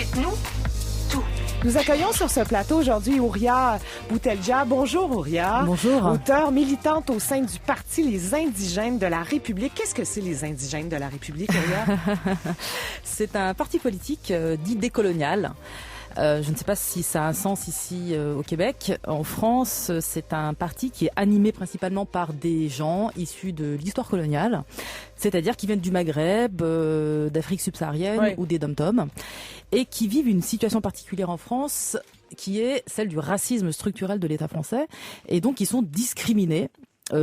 Dites-nous tout. Nous accueillons sur ce plateau aujourd'hui Ouria Boutelja. Bonjour Ouria. Bonjour. Auteure militante au sein du parti Les Indigènes de la République. Qu'est-ce que c'est les Indigènes de la République, Ouria? C'est un parti politique dit décolonial. Je ne sais pas si ça a un sens ici au Québec. En France, c'est un parti qui est animé principalement par des gens issus de l'histoire coloniale, c'est-à-dire qui viennent du Maghreb, d'Afrique subsaharienne ou des Dom-Tom, et qui vivent une situation particulière en France qui est celle du racisme structurel de l'État français, et donc ils sont discriminés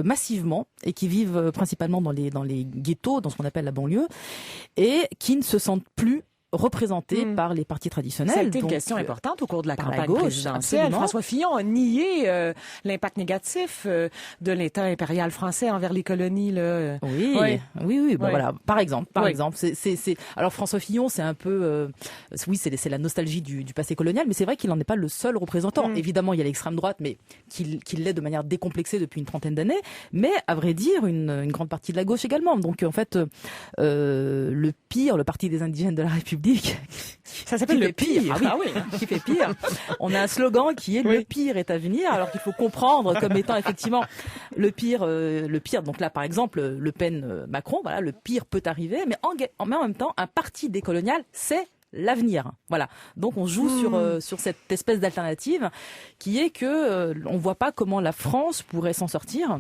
massivement et qui vivent principalement dans les ghettos, dans ce qu'on appelle la banlieue, et qui ne se sentent plus représentés par les partis traditionnels. Ça a été une question importante au cours de la campagne présidentielle. Absolument. François Fillon a nié l'impact négatif de l'État impérial français envers les colonies. Là. Oui. Bon, voilà. Par exemple, c'est alors François Fillon, c'est un peu, c'est la nostalgie du passé colonial, mais c'est vrai qu'il n'en est pas le seul représentant. Évidemment, il y a l'extrême droite, mais qu'il l'est de manière décomplexée depuis une trentaine d'années. Mais à vrai dire, une grande partie de la gauche également. Donc en fait, le parti des Indigènes de la République. Ça s'appelle le pire. Qui fait pire. On a un slogan qui est le pire est à venir, alors qu'il faut comprendre comme étant effectivement le pire. Donc là, par exemple, Le Pen, Macron, voilà, le pire peut arriver, mais en même temps, un parti décolonial, c'est l'avenir. Voilà. Donc on joue sur cette espèce d'alternative qui est que on voit pas comment la France pourrait s'en sortir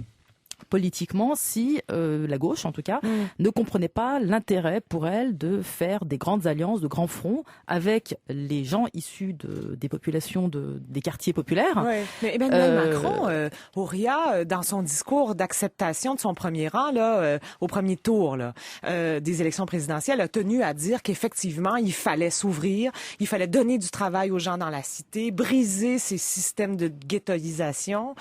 politiquement si la gauche en tout cas ne comprenait pas l'intérêt pour elle de faire des grandes alliances, de grands fronts avec les gens issus des populations des quartiers populaires. Ouais. Mais Emmanuel Macron, Ouria, dans son discours d'acceptation de son premier rang là, au premier tour là, des élections présidentielles, a tenu à dire qu'effectivement il fallait s'ouvrir, il fallait donner du travail aux gens dans la cité, briser ces systèmes de ghettoisation.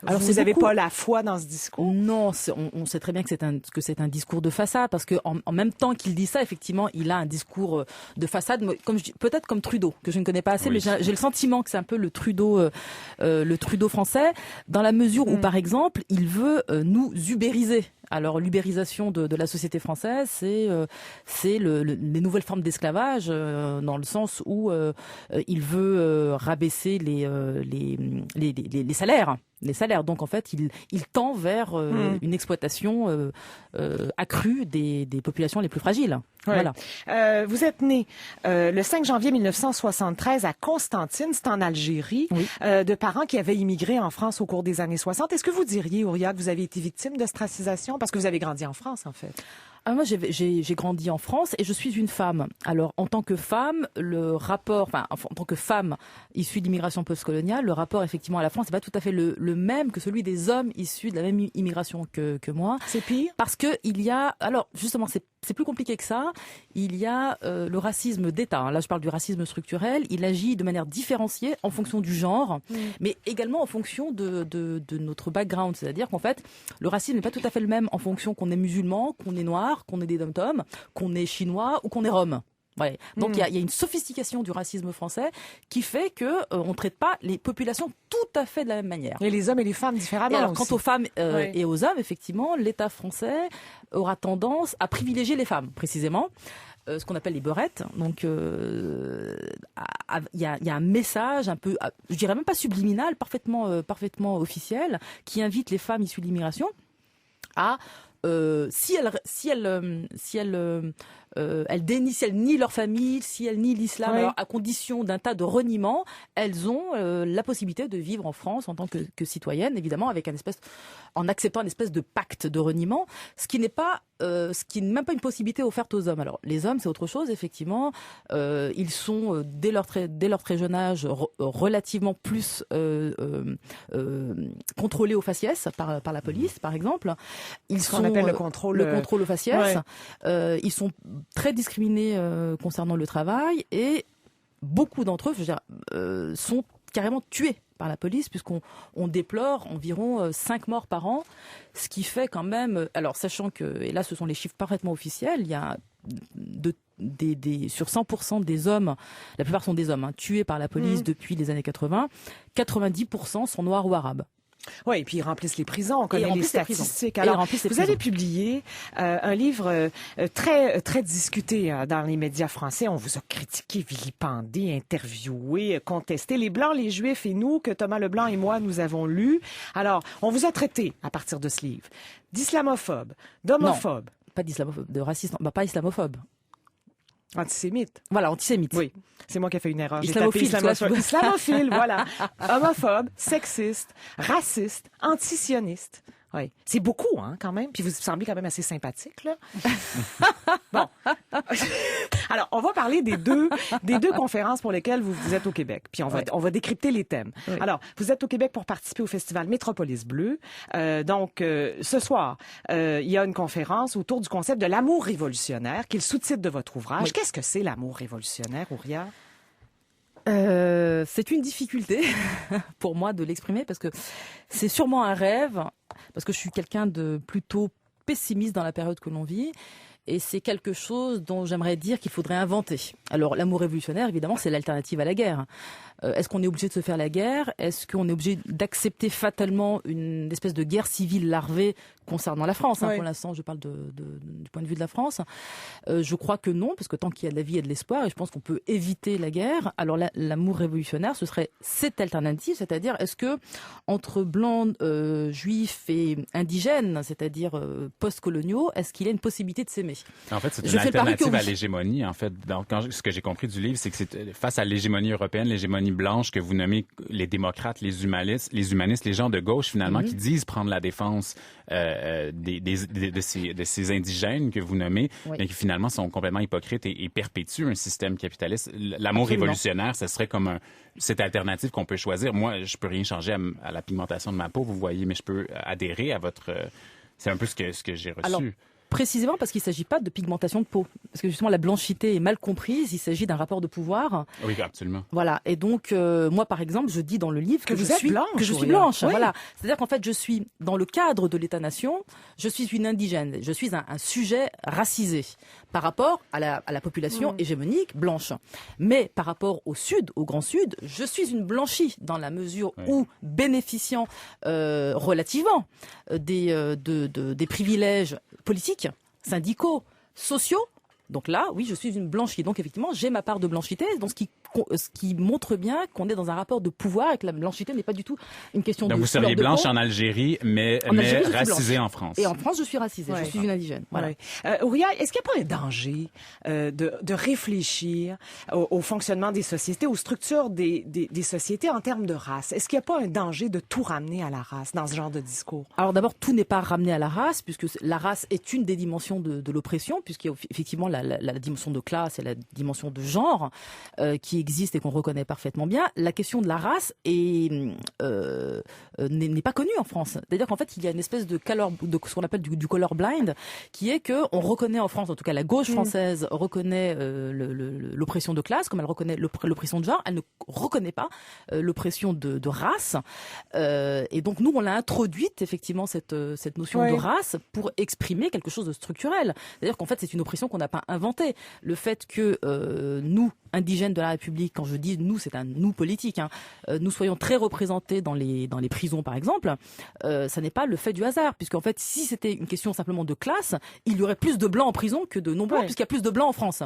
Alors, vous n'avez pas la foi dans ce discours? Non, on sait très bien que c'est un discours de façade, parce que en même temps qu'il dit ça, effectivement, il a un discours de façade, peut-être comme Trudeau, que je ne connais pas assez, mais j'ai le sentiment que c'est un peu le Trudeau français, dans la mesure où, par exemple, il veut nous ubériser. Alors l'ubérisation de la société française, c'est les nouvelles formes d'esclavage, dans le sens où il veut rabaisser les salaires. Les salaires. Donc en fait, il tend vers une exploitation accrue des populations les plus fragiles. Ouais. Voilà. Vous êtes né le 5 janvier 1973 à Constantine, c'est en Algérie, de parents qui avaient immigré en France au cours des années 60. Est-ce que vous diriez, Ouria, que vous avez été victime d'ostracisation? Parce que vous avez grandi en France, en fait. Moi, j'ai grandi en France et je suis une femme. Alors, en tant que femme, en tant que femme issue d'immigration postcoloniale, le rapport effectivement à la France n'est pas tout à fait le même que celui des hommes issus de la même immigration que moi. C'est pire? Parce que alors justement, c'est plus compliqué que ça. Il y a le racisme d'État. Là, je parle du racisme structurel. Il agit de manière différenciée en fonction du genre, mais également en fonction de notre background. C'est-à-dire qu'en fait, le racisme n'est pas tout à fait le même en fonction qu'on est musulman, qu'on est noir, qu'on est des dom-tom, qu'on est chinois ou qu'on est rome. Ouais. Donc il y a une sophistication du racisme français qui fait que on traite pas les populations tout à fait de la même manière. Et les hommes et les femmes différemment. Et alors aussi. quant aux femmes et aux hommes, effectivement, l'État français aura tendance à privilégier les femmes, précisément. Ce qu'on appelle les beurettes. Donc il y a un message un peu, je dirais même pas subliminal, parfaitement officiel, qui invite les femmes issues de l'immigration à si elles nient leur famille, si elles nient l'islam, alors à condition d'un tas de reniements, elles ont la possibilité de vivre en France en tant que citoyennes, évidemment, en acceptant une espèce de pacte de reniement, ce qui n'est même pas une possibilité offerte aux hommes. Alors les hommes, c'est autre chose, effectivement. Ils sont dès leur très jeune âge relativement plus contrôlés au faciès par la police, par exemple. Ce qu'on appelle le contrôle au faciès. Ils sont très discriminés concernant le travail et beaucoup d'entre eux, sont carrément tués par la police, puisqu'on déplore environ 5 morts par an, ce qui fait quand même, alors sachant que, et là ce sont les chiffres parfaitement officiels, il y a sur 100% des hommes, la plupart sont des hommes, tués par la police depuis les années 80, 90% sont noirs ou arabes. Oui, et puis ils remplissent les prisons, on connaît les statistiques. Alors, vous avez publié un livre très très discuté dans les médias français. On vous a critiqué, vilipendé, interviewé, contesté. Les Blancs, les Juifs et nous, que Thomas Leblanc et moi, nous avons lu. Alors, on vous a traité, à partir de ce livre, d'islamophobe, d'homophobe. Non, pas d'islamophobe, de raciste, pas islamophobe. Antisémite. Voilà, antisémite. Oui, c'est moi qui ai fait une erreur. Islamophile, voilà. Homophobe, sexiste, raciste, antisioniste. Oui, c'est beaucoup, hein, quand même. Puis vous semblez quand même assez sympathique, là. Bon. Alors, on va parler des deux conférences pour lesquelles vous êtes au Québec. Puis on va décrypter les thèmes. Oui. Alors, vous êtes au Québec pour participer au festival Métropolis Bleu. Donc, ce soir, il y a une conférence autour du concept de l'amour révolutionnaire, qui est le sous-titre de votre ouvrage. Oui. Qu'est-ce que c'est l'amour révolutionnaire, Ouria? C'est une difficulté pour moi de l'exprimer parce que c'est sûrement un rêve, parce que je suis quelqu'un de plutôt pessimiste dans la période que l'on vit. Et c'est quelque chose dont j'aimerais dire qu'il faudrait inventer. Alors, l'amour révolutionnaire, évidemment, c'est l'alternative à la guerre. Est-ce qu'on est obligé de se faire la guerre? Est-ce qu'on est obligé d'accepter fatalement une espèce de guerre civile larvée concernant la France? Oui. Pour l'instant, je parle du point de vue de la France. Je crois que non, parce que tant qu'il y a de la vie, il y a de l'espoir, et je pense qu'on peut éviter la guerre. Alors, l'amour révolutionnaire, ce serait cette alternative, c'est-à-dire, est-ce que entre blancs, juifs et indigènes, c'est-à-dire post-coloniaux, est-ce qu'il y a une possibilité de s'aimer? En fait, c'est une alternative à l'hégémonie, en fait. Donc, ce que j'ai compris du livre, c'est que c'est face à l'hégémonie européenne, l'hégémonie blanche que vous nommez les démocrates, les humanistes, les gens de gauche, finalement, qui disent prendre la défense de ces indigènes que vous nommez, mais qui finalement sont complètement hypocrites et perpétuent un système capitaliste. L'amour révolutionnaire, ce serait comme cette alternative qu'on peut choisir. Moi, je peux rien changer à la pigmentation de ma peau, vous voyez, mais je peux adhérer à votre... c'est un peu ce que j'ai reçu. Alors, précisément parce qu'il ne s'agit pas de pigmentation de peau. Parce que justement, la blanchité est mal comprise. Il s'agit d'un rapport de pouvoir. Oui, absolument. Voilà. Et donc, moi, par exemple, je dis dans le livre que je suis blanche. Oui. Voilà. C'est-à-dire qu'en fait, je suis, dans le cadre de l'État-nation, je suis une indigène. Je suis un sujet racisé par rapport à la population hégémonique blanche. Mais par rapport au Sud, au Grand Sud, je suis une blanchie dans la mesure où, bénéficiant relativement des privilèges politiques, syndicaux, sociaux. Donc là, oui, je suis une blanchie. Donc effectivement, j'ai ma part de blanchité, donc ce qui montre bien qu'on est dans un rapport de pouvoir et que la blanchité n'est pas du tout une question de... Donc vous seriez blanche en Algérie, mais racisée en France. Et en France, je suis racisée. Je suis une indigène. Voilà. Ouria, est-ce qu'il n'y a pas un danger de réfléchir au fonctionnement des sociétés, aux structures des sociétés en termes de race? Est-ce qu'il n'y a pas un danger de tout ramener à la race dans ce genre de discours? Alors d'abord, tout n'est pas ramené à la race, puisque la race est une des dimensions de l'oppression, puisqu'il y a effectivement la dimension de classe et la dimension de genre qui existe et qu'on reconnaît parfaitement bien. La question de la race n'est pas connue en France. C'est-à-dire qu'en fait, il y a une espèce de ce qu'on appelle du color blind, qui est que on reconnaît en France, en tout cas la gauche française reconnaît l'oppression de classe, comme elle reconnaît l'oppression de genre, elle ne reconnaît pas l'oppression de race. Et donc nous, on l'a introduite effectivement cette notion de race pour exprimer quelque chose de structurel. C'est-à-dire qu'en fait, c'est une oppression qu'on n'a pas inventée. Le fait que nous, indigènes de la République, quand je dis nous, c'est un nous politique, nous soyons très représentés dans les prisons par exemple, ça n'est pas le fait du hasard, puisqu'en fait si c'était une question simplement de classe, il y aurait plus de blancs en prison que de non-blancs, puisqu'il y a plus de blancs en France.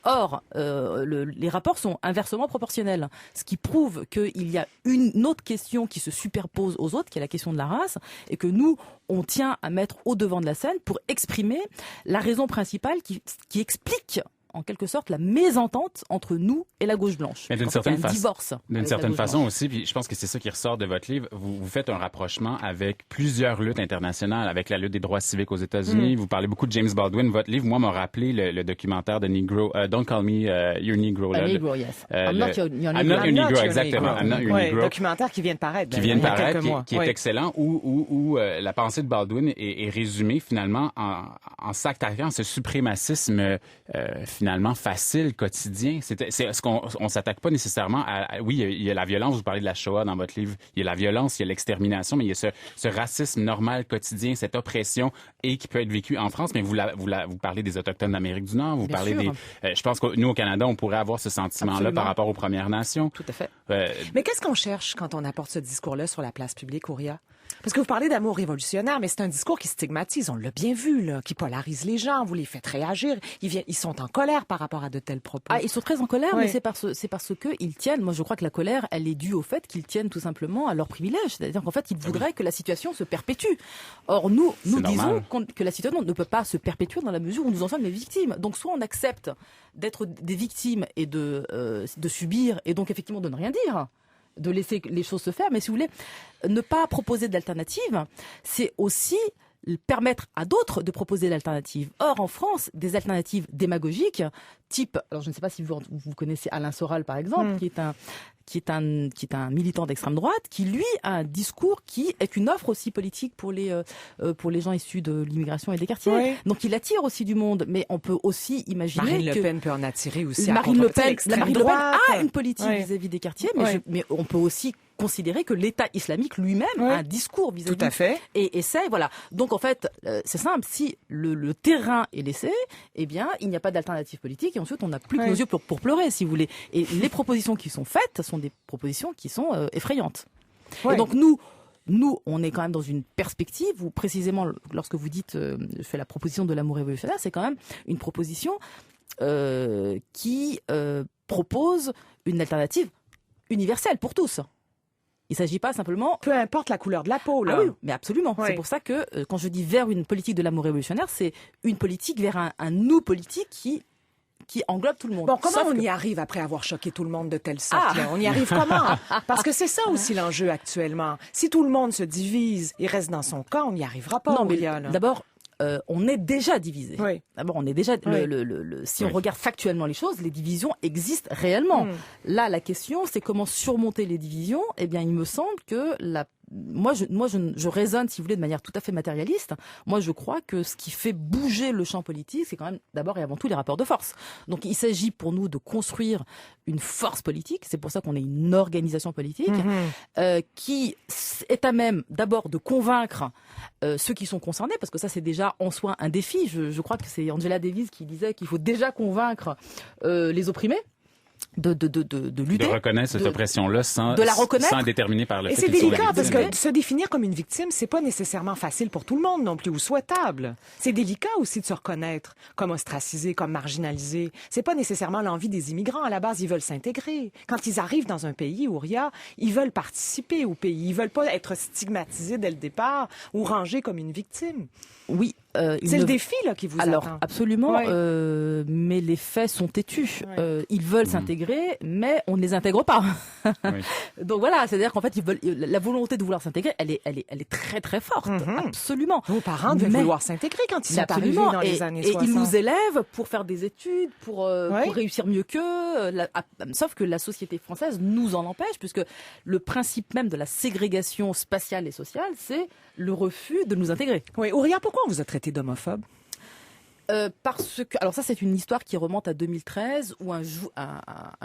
Or, les rapports sont inversement proportionnels, ce qui prouve qu'il y a une autre question qui se superpose aux autres, qui est la question de la race, et que nous, on tient à mettre au devant de la scène pour exprimer la raison principale qui explique en quelque sorte la mésentente entre nous et la gauche blanche. Mais d'une certaine façon blanche. aussi, puis je pense que c'est ça qui ressort de votre livre, vous faites un rapprochement avec plusieurs luttes internationales, avec la lutte des droits civiques aux États-Unis. Vous parlez beaucoup de James Baldwin. Votre livre, moi, m'a rappelé le documentaire de Negro, Don't Call Me Your Negro. Negro, yes. I'm not your Negro, exactement. I'm not your Negro. Documentaire qui vient de paraître. Qui est excellent, où la pensée de Baldwin est résumée finalement en s'attaquant à ce suprémacisme finalement facile, quotidien. C'est ce qu'on s'attaque pas nécessairement à... Oui, il y a la violence, vous parlez de la Shoah dans votre livre, il y a la violence, il y a l'extermination, mais il y a ce racisme normal, quotidien, cette oppression, et qui peut être vécu en France, mais vous parlez des Autochtones d'Amérique du Nord, vous parlez des... je pense que nous, au Canada, on pourrait avoir ce sentiment-là par rapport aux Premières Nations. Tout à fait. Mais qu'est-ce qu'on cherche quand on apporte ce discours-là sur la place publique, Ouria? Parce que vous parlez d'amour révolutionnaire, mais c'est un discours qui stigmatise, on l'a bien vu, là, qui polarise les gens, vous les faites réagir, ils sont en colère par rapport à de tels propos. Ah, ils sont très en colère, mais c'est parce que ils tiennent. Moi, je crois que la colère, elle est due au fait qu'ils tiennent tout simplement à leur privilège. C'est-à-dire qu'en fait, ils voudraient que la situation se perpétue. Or, nous disons que la situation ne peut pas se perpétuer dans la mesure où nous en sommes les victimes. Donc, soit on accepte d'être des victimes et de subir, et donc effectivement de ne rien dire, de laisser les choses se faire, mais si vous voulez, ne pas proposer d'alternative, c'est aussi permettre à d'autres de proposer l'alternative. Or, en France, des alternatives démagogiques, type, alors je ne sais pas si vous connaissez Alain Soral, par exemple, qui est un militant d'extrême droite, qui lui a un discours qui est une offre aussi politique pour les gens issus de l'immigration et des quartiers. Oui. Donc il attire aussi du monde, mais on peut aussi imaginer Marine Le Pen peut en attirer aussi. Marine Le Pen a une politique vis-à-vis des quartiers, mais on peut aussi considérer que l'État islamique lui-même a un discours vis-à-vis. Tout à fait. Et essaie, voilà. Donc en fait, c'est simple. Si le terrain est laissé, eh bien, il n'y a pas d'alternative politique et ensuite on n'a plus que nos yeux pour pleurer, si vous voulez. Et les propositions qui sont faites sont des propositions qui sont effrayantes. Et donc nous, on est quand même dans une perspective où, précisément, lorsque vous dites je fais la proposition de l'amour révolutionnaire, c'est quand même une proposition qui propose une alternative universelle pour tous. Il ne s'agit pas simplement... Peu importe la couleur de la peau, là. Ah oui, mais absolument. Oui. C'est pour ça que, quand je dis vers une politique de l'amour révolutionnaire, c'est une politique vers un nous politique qui englobe tout le monde. Bon, comment on y arrive après avoir choqué tout le monde de telle sorte? On y arrive comment? Parce que c'est ça aussi l'enjeu actuellement. Si tout le monde se divise et reste dans son camp, on n'y arrivera pas. Non, mais d'abord, on est déjà divisé. Oui. D'abord, on est déjà. Si on regarde factuellement les choses, les divisions existent réellement. Là, la question, c'est comment surmonter les divisions. Eh bien, il me semble que moi, je raisonne, si vous voulez, de manière tout à fait matérialiste. Moi, je crois que ce qui fait bouger le champ politique, c'est quand même d'abord et avant tout les rapports de force. Donc, il s'agit pour nous de construire une force politique. C'est pour ça qu'on est une organisation politique qui est à même d'abord de convaincre ceux qui sont concernés, parce que ça, c'est déjà en soi un défi. Je crois que c'est Angela Davis qui disait qu'il faut déjà convaincre les opprimés. De lutter. De reconnaître cette oppression-là sans déterminer par le fait qu'ils sont la victime. Et c'est délicat parce que se définir comme une victime, c'est pas nécessairement facile pour tout le monde non plus ou souhaitable. C'est délicat aussi de se reconnaître comme ostracisé, comme marginalisé. C'est pas nécessairement l'envie des immigrants. À la base, ils veulent s'intégrer. Quand ils arrivent dans un pays, Ouria, ils veulent participer au pays. Ils veulent pas être stigmatisés dès le départ ou rangés comme une victime. Oui. C'est le défi là qui vous attend. Alors absolument, mais les faits sont têtus. Ils veulent s'intégrer, mais on ne les intègre pas. Donc voilà, c'est-à-dire qu'en fait, la volonté de vouloir s'intégrer, elle est très très forte, absolument. Vos parents devaient vouloir s'intégrer quand ils sont arrivés dans les années 60. Et ils nous élèvent pour faire des études, pour réussir mieux qu'eux. Sauf que la société française nous en empêche, puisque le principe même de la ségrégation spatiale et sociale, c'est le refus de nous intégrer. Oui, Ouria, pourquoi on vous a traité d'homophobe? Parce que, alors ça c'est une histoire qui remonte à 2013 où un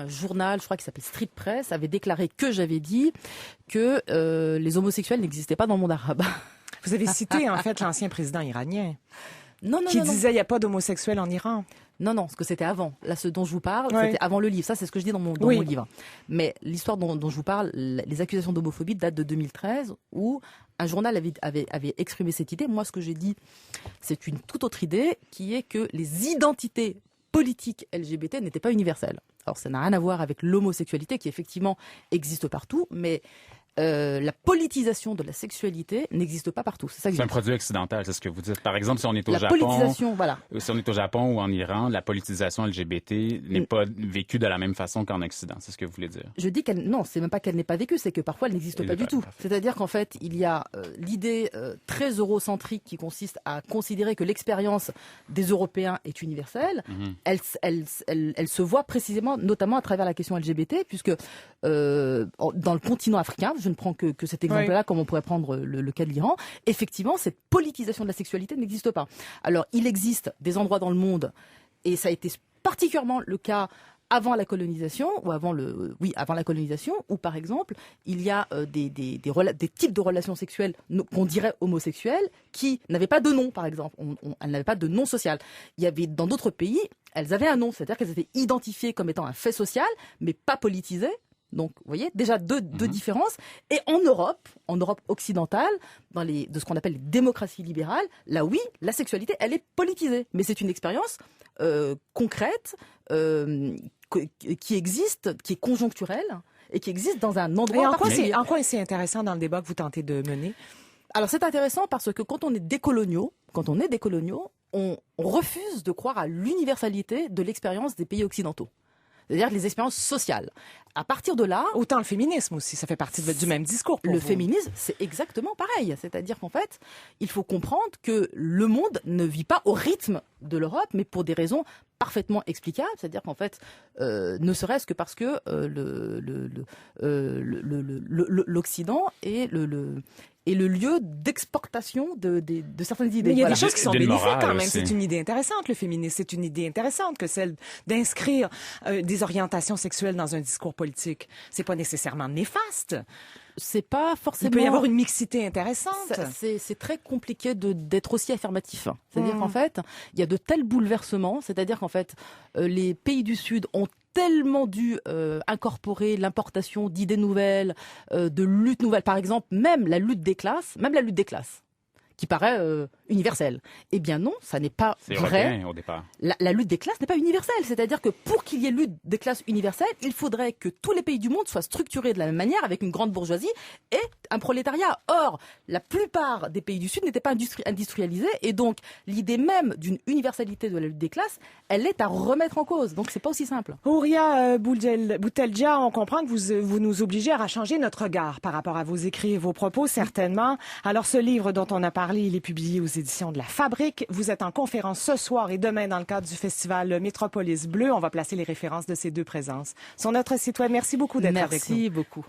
journal, je crois qu'il s'appelle Street Press, avait déclaré que j'avais dit que les homosexuels n'existaient pas dans le monde arabe. Vous avez cité en fait l'ancien président iranien qui disait il n'y a pas d'homosexuels en Iran. Non, parce que c'était avant. Là, ce dont je vous parle, c'était avant le livre. Ça, c'est ce que je dis dans mon livre. Mais l'histoire dont je vous parle, les accusations d'homophobie datent de 2013, où un journal avait exprimé cette idée. Moi, ce que j'ai dit, c'est une toute autre idée, qui est que les identités politiques LGBT n'étaient pas universelles. Alors, ça n'a rien à voir avec l'homosexualité, qui effectivement existe partout, mais la politisation de la sexualité n'existe pas partout. C'est un produit occidental, c'est ce que vous dites. Par exemple, si on est au Japon ou en Iran, la politisation LGBT n'est pas vécue de la même façon qu'en Occident. C'est ce que vous voulez dire. Je dis non, c'est même pas qu'elle n'est pas vécue, c'est que parfois elle n'existe pas du tout. C'est-à-dire qu'en fait, il y a l'idée très eurocentrique qui consiste à considérer que l'expérience des Européens est universelle. Elle se voit précisément, notamment à travers la question LGBT, puisque dans le continent africain, je ne prends que cet exemple-là, comme on pourrait prendre le cas de l'Iran, effectivement, cette politisation de la sexualité n'existe pas. Alors, il existe des endroits dans le monde, et ça a été particulièrement le cas avant la colonisation, avant la colonisation, où par exemple, il y a des types de relations sexuelles qu'on dirait homosexuelles, qui n'avaient pas de nom, par exemple. Elles n'avaient pas de nom social. Il y avait, dans d'autres pays, elles avaient un nom, c'est-à-dire qu'elles étaient identifiées comme étant un fait social, mais pas politisé. Donc, vous voyez, déjà deux différences. Et en Europe occidentale, de ce qu'on appelle les démocraties libérales, là oui, la sexualité, elle est politisée. Mais c'est une expérience concrète qui existe, qui est conjoncturelle et qui existe dans un endroit particulier. En quoi c'est intéressant dans le débat que vous tentez de mener? Alors c'est intéressant parce que quand on est décoloniaux, on refuse de croire à l'universalité de l'expérience des pays occidentaux. C'est-à-dire les expériences sociales. À partir de là... Autant le féminisme aussi, ça fait partie du même discours pour vous. Féminisme, c'est exactement pareil. C'est-à-dire qu'en fait, il faut comprendre que le monde ne vit pas au rythme de l'Europe, mais pour des raisons parfaitement explicables. C'est-à-dire qu'en fait, ne serait-ce que parce que l'Occident est le lieu d'exportation de certaines idées. Mais il y a des choses qui sont bénéfiques quand même. C'est une idée intéressante, le féminisme. C'est une idée intéressante que celle d'inscrire des orientations sexuelles dans un discours politique. C'est pas nécessairement néfaste. C'est pas forcément... Il peut y avoir une mixité intéressante. C'est très compliqué d'être aussi affirmatif. C'est-à-dire qu'en fait, il y a de tels bouleversements. C'est-à-dire qu'en fait, les pays du Sud ont tellement dû incorporer l'importation d'idées nouvelles, de luttes nouvelles. Par exemple, même la lutte des classes, qui paraît universelle. Eh bien non, ça n'est pas vrai. Européen, au départ. La lutte des classes n'est pas universelle. C'est-à-dire que pour qu'il y ait lutte des classes universelle, il faudrait que tous les pays du monde soient structurés de la même manière, avec une grande bourgeoisie et un prolétariat. Or, la plupart des pays du Sud n'étaient pas industrialisés, et donc l'idée même d'une universalité de la lutte des classes, elle est à remettre en cause. Donc c'est pas aussi simple. Houria Bouteldia, on comprend que vous nous obligez à changer notre regard par rapport à vos écrits et vos propos, certainement. Alors ce livre dont on a parlé, il est publié aux éditions de La Fabrique. Vous êtes en conférence ce soir et demain dans le cadre du festival Métropolis Bleu. On va placer les références de ces deux présences sur notre site web. Merci beaucoup d'être avec nous. Merci beaucoup.